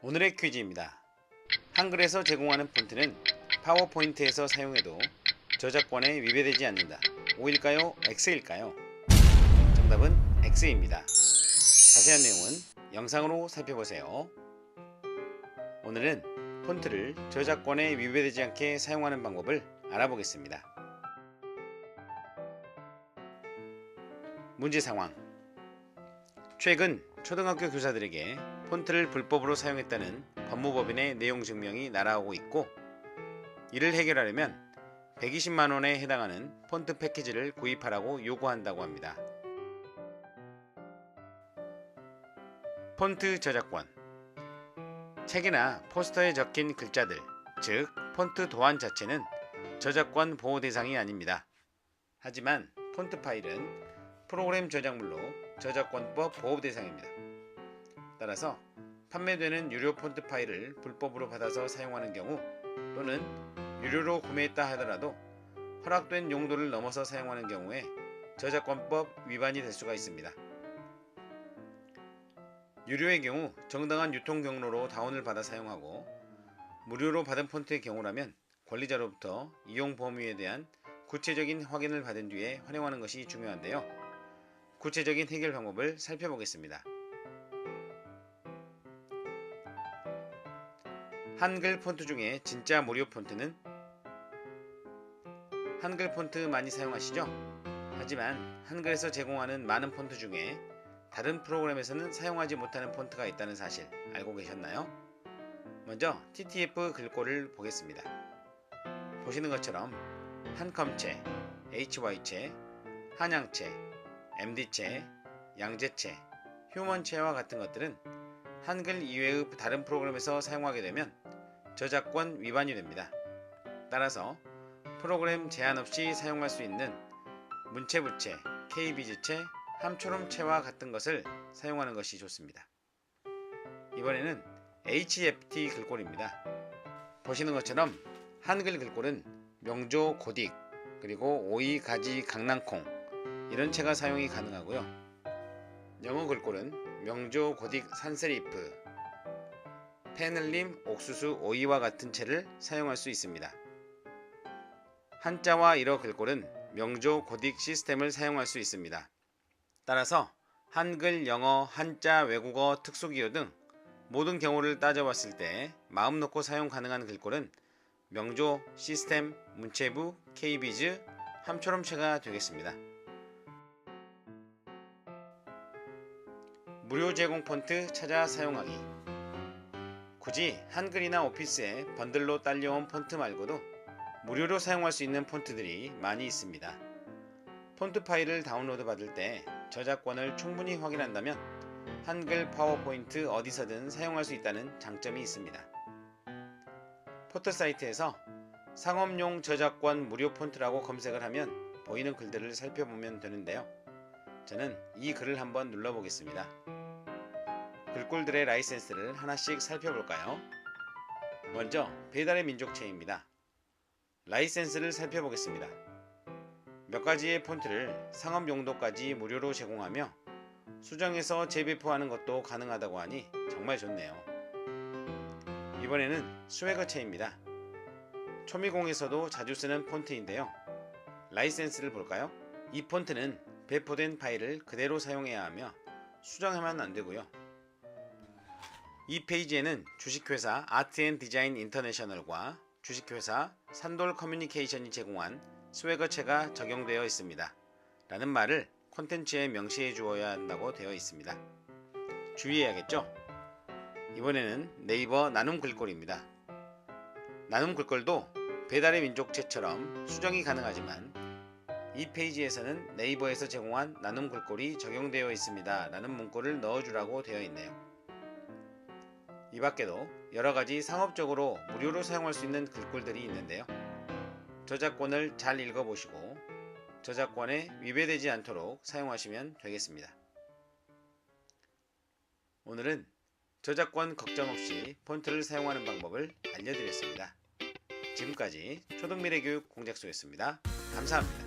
오늘의 퀴즈입니다. 한글에서 제공하는 폰트는 파워포인트에서 사용해도 저작권에 위배되지 않는다. O일까요? X일까요? 정답은 X입니다. 자세한 내용은 영상으로 살펴보세요. 오늘은 폰트를 저작권에 위배되지 않게 사용하는 방법을 알아보겠습니다. 문제 상황. 최근 초등학교 교사들에게 폰트를 불법으로 사용했다는 법무법인의 내용 증명이 날아오고 있고, 이를 해결하려면 120만원에 해당하는 폰트 패키지를 구입하라고 요구한다고 합니다. 폰트 저작권. 책이나 포스터에 적힌 글자들, 즉 폰트 도안 자체는 저작권 보호 대상이 아닙니다. 하지만 폰트 파일은 프로그램 저작물로 저작권법 보호 대상입니다. 따라서 판매되는 유료 폰트 파일을 불법으로 받아서 사용하는 경우, 또는 유료로 구매했다 하더라도 허락된 용도를 넘어서 사용하는 경우에 저작권법 위반이 될 수가 있습니다. 유료의 경우 정당한 유통 경로로 다운을 받아 사용하고, 무료로 받은 폰트의 경우라면 권리자로부터 이용 범위에 대한 구체적인 확인을 받은 뒤에 활용하는 것이 중요한데요. 구체적인 해결 방법을 살펴보겠습니다. 한글 폰트 중에 진짜 무료 폰트는 한글 폰트 많이 사용하시죠? 하지만 한글에서 제공하는 많은 폰트 중에 다른 프로그램에서는 사용하지 못하는 폰트가 있다는 사실 알고 계셨나요? 먼저 TTF 글꼴을 보겠습니다. 보시는 것처럼 한컴체, HY체, 한양체, MD체, 양재체, 휴먼체와 같은 것들은 한글 이외의 다른 프로그램에서 사용하게 되면 저작권 위반이 됩니다. 따라서 프로그램 제한 없이 사용할 수 있는 문체부체, KBZ체, 함초롬체와 같은 것을 사용하는 것이 좋습니다. 이번에는 HFT 글꼴입니다. 보시는 것처럼 한글 글꼴은 명조 고딕, 그리고 오이, 가지, 강낭콩 이런 체가 사용이 가능하고요. 영어 글꼴은 명조 고딕 산세리프, 페늘림, 옥수수, 오이와 같은 체를 사용할 수 있습니다. 한자와 일어 글꼴은 명조 고딕 시스템을 사용할 수 있습니다. 따라서 한글, 영어, 한자, 외국어, 특수기호 등 모든 경우를 따져봤을 때 마음 놓고 사용 가능한 글꼴은 명조, 시스템, 문체부, KBZ, 함초롬체가 되겠습니다. 무료 제공 폰트 찾아 사용하기. 굳이 한글이나 오피스에 번들로 딸려온 폰트 말고도 무료로 사용할 수 있는 폰트들이 많이 있습니다. 폰트 파일을 다운로드 받을 때 저작권을 충분히 확인한다면 한글 파워포인트 어디서든 사용할 수 있다는 장점이 있습니다. 포털 사이트에서 상업용 저작권 무료 폰트라고 검색을 하면 보이는 글들을 살펴보면 되는데요. 저는 이 글을 한번 눌러보겠습니다. 글꼴들의 라이센스를 하나씩 살펴볼까요? 먼저 배달의 민족체입니다. 라이센스를 살펴보겠습니다. 몇 가지의 폰트를 상업 용도까지 무료로 제공하며 수정해서 재배포하는 것도 가능하다고 하니 정말 좋네요. 이번에는 스웨거체입니다. 초미공에서도 자주 쓰는 폰트인데요. 라이센스를 볼까요? 이 폰트는 배포된 파일을 그대로 사용해야 하며 수정하면 안되고요. 이 페이지에는 주식회사 아트앤디자인 인터내셔널과 주식회사 산돌 커뮤니케이션이 제공한 스웨거체가 적용되어 있습니다. 라는 말을 콘텐츠에 명시해 주어야 한다고 되어 있습니다. 주의해야겠죠? 이번에는 네이버 나눔 글꼴입니다. 나눔 글꼴도 배달의 민족체처럼 수정이 가능하지만 이 페이지에서는 네이버에서 제공한 나눔 글꼴이 적용되어 있습니다. 라는 문구를 넣어주라고 되어 있네요. 이 밖에도 여러가지 상업적으로 무료로 사용할 수 있는 글꼴들이 있는데요. 저작권을 잘 읽어보시고 저작권에 위배되지 않도록 사용하시면 되겠습니다. 오늘은 저작권 걱정 없이 폰트를 사용하는 방법을 알려드렸습니다. 지금까지 초등미래교육 공작소였습니다. 감사합니다.